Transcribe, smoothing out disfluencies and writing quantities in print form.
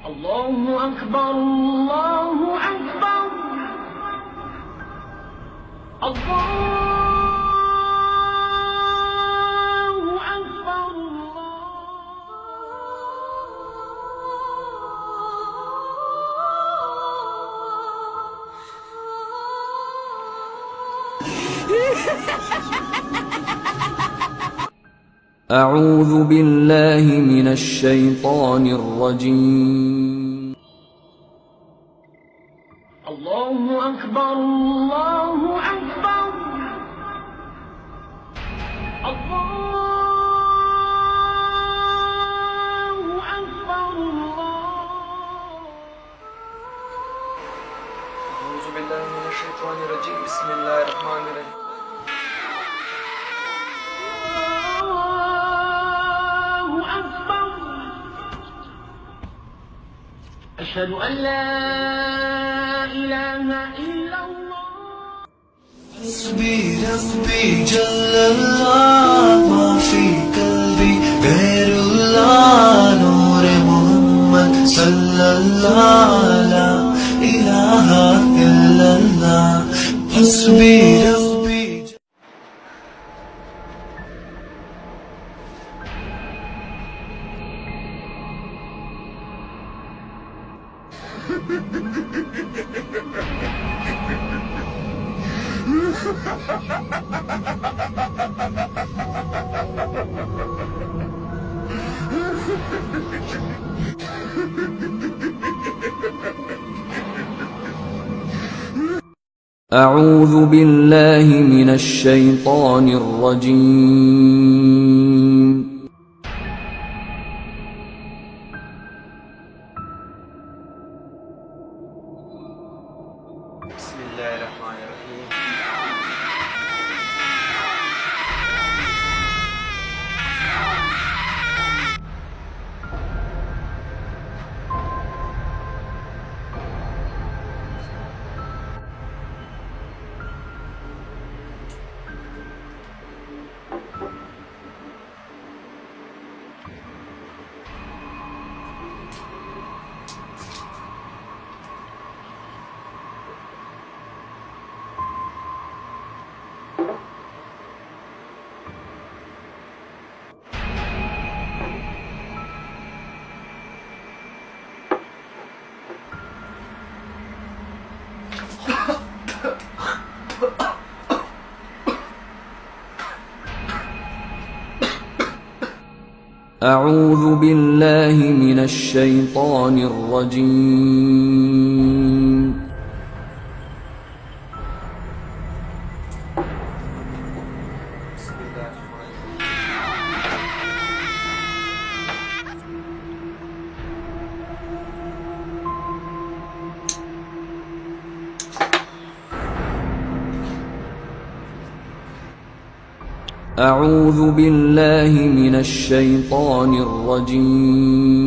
الله أكبر الله أكبر الله أكبر أعوذ بالله من الشيطان الرجيم. الله أكبر الله أكبر الله أكبر أعوذ بالله من الشيطان الرجيم. بسم الله الرحمن الرحيم. أشهد أن لا إله إلا الله. حسبي ربي جل الله ما في قلبي غير الله نور محمد صلى الله لا إله إلا الله حسبي ربي أعوذ بالله من الشيطان الرجيم. بسم الله الرحمن الرحيم. أعوذ بالله من الشيطان الرجيم. أعوذ بالله من الشيطان الرجيم.